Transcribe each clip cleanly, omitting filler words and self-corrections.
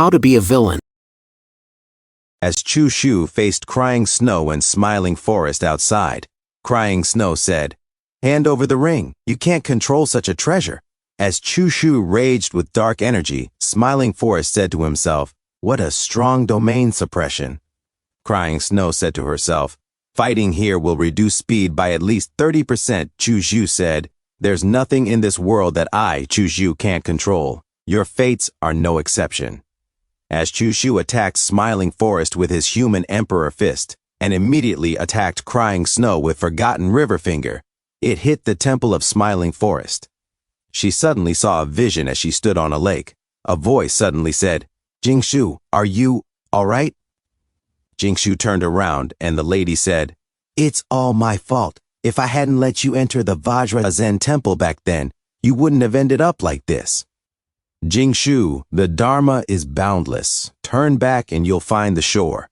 How to be a villain. As Chu Shu faced crying snow and smiling forest outside, crying snow said, "Hand over the ring. You can't control such a treasure." As Chu Shu raged with dark energy, smiling forest said to himself, "What a strong domain suppression." Crying snow said to herself, "Fighting here will reduce speed by at least 30%. Chu Shu said, "There's nothing in this world that I, Chu Shu, can't control. Your fates are no exception." As Chu Shu attacked Smiling Forest with his human emperor fist, and immediately attacked Crying Snow with Forgotten River Finger, it hit the temple of Smiling Forest. She suddenly saw a vision as she stood on a lake. A voice suddenly said, "Jingshu, are you all right?" Jingshu turned around and the lady said, "It's all my fault. If I hadn't let you enter the Vajra Zen temple back then, you wouldn't have ended up like this." "Jingshu, the Dharma is boundless. Turn back and you'll find the shore."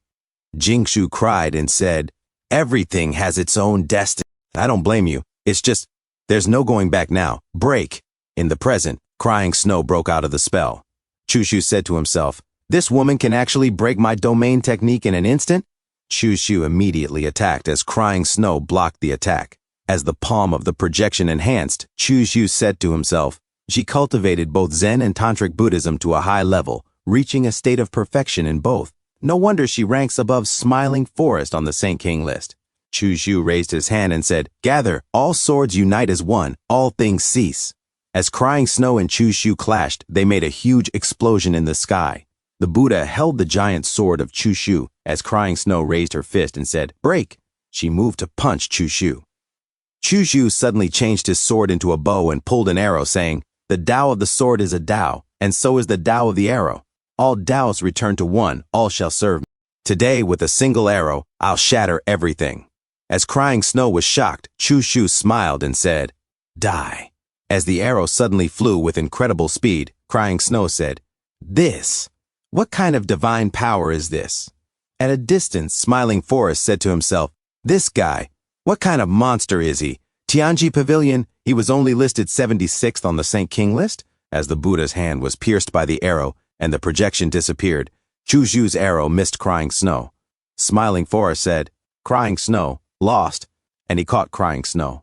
Jingshu cried and said, "Everything has its own destiny. I don't blame you. It's just, there's no going back now. Break." In the present, Crying Snow broke out of the spell. Chu Shu said to himself, "This woman can actually break my domain technique in an instant?" Chu Shu immediately attacked as Crying Snow blocked the attack. As the palm of the projection enhanced, Chu Shu said to himself, she cultivated both Zen and Tantric Buddhism to a high level, reaching a state of perfection in both. No wonder she ranks above Smiling Forest on the Saint King list. Chu Shu raised his hand and said, "Gather, all swords unite as one, all things cease." As Crying Snow and Chu Shu clashed, they made a huge explosion in the sky. The Buddha held the giant sword of Chu Shu as Crying Snow raised her fist and said, "Break." She moved to punch Chu Shu. Chu Shu suddenly changed his sword into a bow and pulled an arrow, saying, "The Tao of the sword is a Tao, and so is the Tao of the arrow. All Taos return to one, all shall serve me. Today, with a single arrow, I'll shatter everything." As Crying Snow was shocked, Chu Shu smiled and said, "Die." As the arrow suddenly flew with incredible speed, Crying Snow said, What kind of divine power is this?" At a distance, Smiling Forest said to himself, "This guy, what kind of monster is he? Tianji Pavilion, he was only listed 76th on the Saint King list?" As the Buddha's hand was pierced by the arrow and the projection disappeared, Chu Shu's arrow missed Crying Snow. Smiling Forest said, "Crying Snow, lost," and he caught Crying Snow.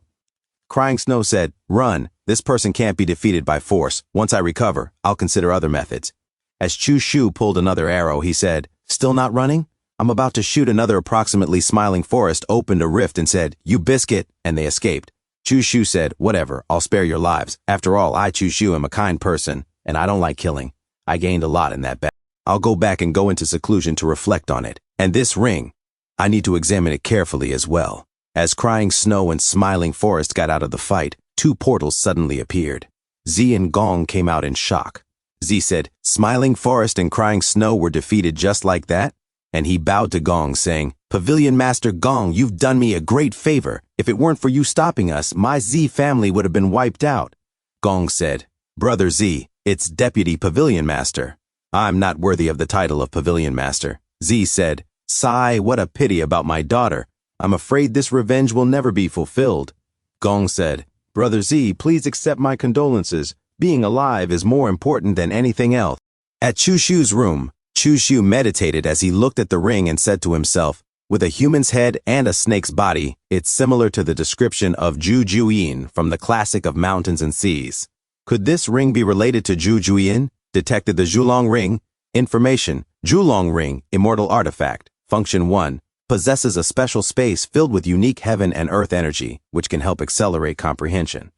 Crying Snow said, "Run, this person can't be defeated by force. Once I recover, I'll consider other methods." As Chu Shu pulled another arrow, he said, "Still not running? I'm about to shoot another." Approximately Smiling Forest opened a rift and said, "You biscuit," and they escaped. Chu Shu said, "Whatever, I'll spare your lives. After all, I, Chu Shu, am a kind person, and I don't like killing. I gained a lot in that battle. I'll go back and go into seclusion to reflect on it. And this ring, I need to examine it carefully as well." As Crying Snow and Smiling Forest got out of the fight, two portals suddenly appeared. Z and Gong came out in shock. Z said, "Smiling Forest and Crying Snow were defeated just like that?" And he bowed to Gong, saying, "Pavilion Master Gong, you've done me a great favor. If it weren't for you stopping us, my Z family would have been wiped out." Gong said, "Brother Z, it's Deputy Pavilion Master. I'm not worthy of the title of Pavilion Master." Z said, "Sigh, what a pity about my daughter. I'm afraid this revenge will never be fulfilled." Gong said, "Brother Z, please accept my condolences. Being alive is more important than anything else." At Chu Shu's room, Chu Shu meditated as he looked at the ring and said to himself, "With a human's head and a snake's body, it's similar to the description of Ju Juyin from the classic of Mountains and Seas. Could this ring be related to Ju Juyin? Detected the Zhulong Ring. Information: Zhulong Ring, immortal artifact. Function 1. Possesses a special space filled with unique heaven and earth energy, which can help accelerate comprehension.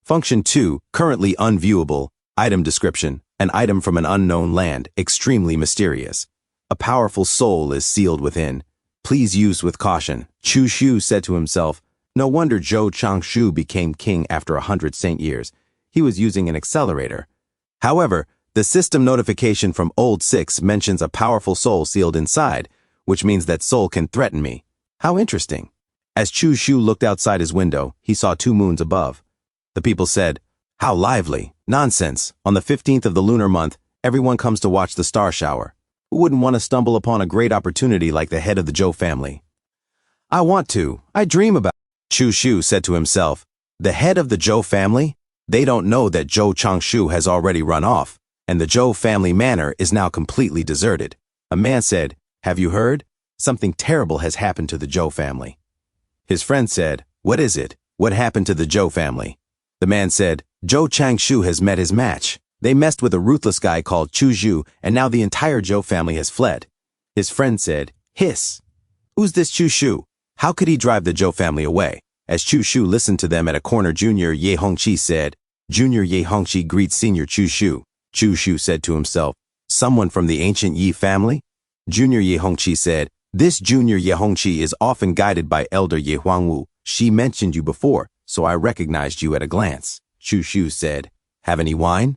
Function 2. Currently unviewable. Item description: an item from an unknown land, extremely mysterious. A powerful soul is sealed within. Please use with caution." Chu Shu said to himself, "No wonder Zhou Changshu became king after 100 saint years. He was using an accelerator." However, the system notification from Old 6 mentions a powerful soul sealed inside, which means that soul can threaten me. How interesting. As Chu Shu looked outside his window, he saw 2 moons above. The people said, "How lively. Nonsense. On the 15th of the lunar month, everyone comes to watch the star shower. Who wouldn't want to stumble upon a great opportunity like the head of the Zhou family?" "I want to. I dream about it." Chu Shu said to himself, "The head of the Zhou family? They don't know that Zhou Changshu has already run off. and the Zhou family manor is now completely deserted. A man said, "Have you heard? Something terrible has happened to the Zhou family." His friend said, "What is it? What happened to the Zhou family?" The man said, "Zhou Changshu has met his match. They messed with a ruthless guy called Chu Zhu, and now the entire Zhou family has fled." His friend said, "Hiss! Who's this Chu Shu? How could he drive the Zhou family away?" As Chu Shu listened to them at a corner, Junior Ye Hongqi said, "Junior Ye Hongqi greets Senior Chu Shu." Chu Shu said to himself, "Someone from the ancient Yi family?" Junior Ye Hongqi said, "This Junior Ye Hongqi is often guided by Elder Ye Huangwu. She mentioned you before, so I recognized you at a glance." Chu Shu said, "Have any wine?"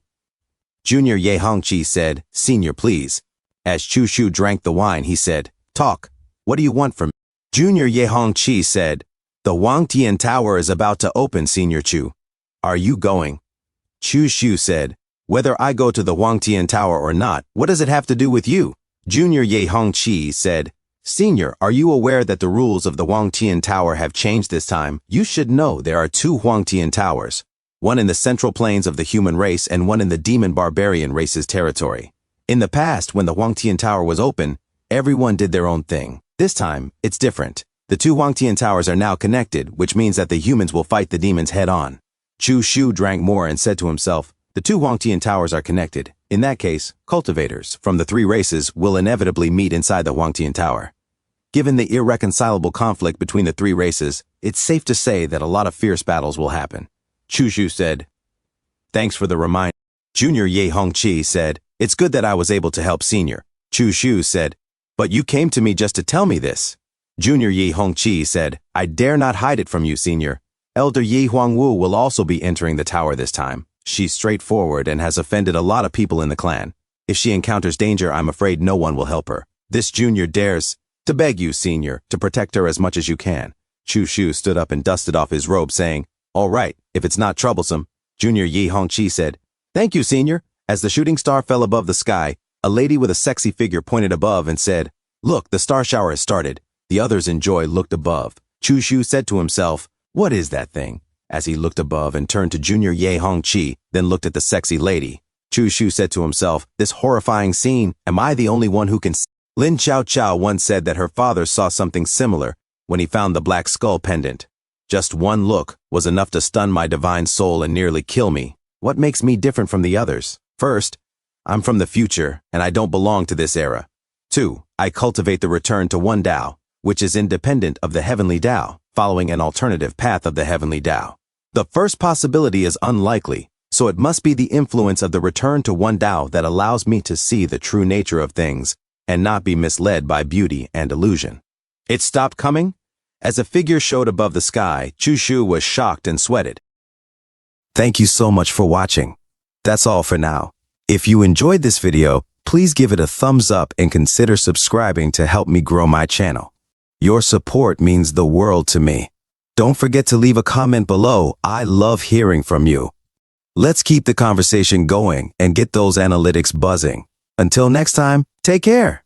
Junior Ye Hongqi said, "Senior, please." As Chu Shu drank the wine, he said, "Talk. What do you want from me?" Junior Ye Hongqi said, "The Wangtian Tower is about to open, Senior Chu. Are you going?" Chu Shu said, "Whether I go to the Wangtian Tower or not, what does it have to do with you?" Junior Ye Hongqi said, "Senior, are you aware that the rules of the Wangtian Tower have changed this time? You should know there are two Wangtian Towers, one in the central plains of the human race and one in the demon barbarian race's territory. In the past, when the Wangtian Tower was open, everyone did their own thing. This time, it's different. The two Wangtian Towers are now connected, which means that the humans will fight the demons head-on." Chu Shu drank more and said to himself, "The two Wangtian Towers are connected. In that case, cultivators from the three races will inevitably meet inside the Wangtian Tower. Given the irreconcilable conflict between the three races, it's safe to say that a lot of fierce battles will happen." Chu Shu said, "Thanks for the reminder." Junior Ye Hongqi said, "It's good that I was able to help Senior." Chu Shu said, "But you came to me just to tell me this." Junior Ye Hongqi said, "I dare not hide it from you, Senior. Elder Yi Huangwu will also be entering the tower this time. She's straightforward and has offended a lot of people in the clan. If she encounters danger, I'm afraid no one will help her. This Junior dares to beg you, Senior, to protect her as much as you can." Chu Shu stood up and dusted off his robe, saying, "All right, if it's not troublesome." Junior Ye Hongqi said, "Thank you, Senior." As the shooting star fell above the sky, a lady with a sexy figure pointed above and said, "Look, the star shower has started." The others in joy looked above. Chu Shu said to himself, "What is that thing?" As he looked above and turned to Junior Ye Hongqi, then looked at the sexy lady. Chu Shu said to himself, "This horrifying scene, am I the only one who can see?" Lin Chao Chao once said that her father saw something similar when he found the black skull pendant. "Just one look was enough to stun my divine soul and nearly kill me. What makes me different from the others? First, I'm from the future and I don't belong to this era. 2. I cultivate the return to one Tao, which is independent of the heavenly Tao, following an alternative path of the heavenly Tao. The first possibility is unlikely, so it must be the influence of the return to one Tao that allows me to see the true nature of things and not be misled by beauty and illusion." It stopped coming? As a figure showed above the sky, Chu Shu was shocked and sweated. Thank you so much for watching. That's all for now. If you enjoyed this video, please give it a thumbs up and consider subscribing to help me grow my channel. Your support means the world to me. Don't forget to leave a comment below. I love hearing from you. Let's keep the conversation going and get those analytics buzzing. Until next time, take care.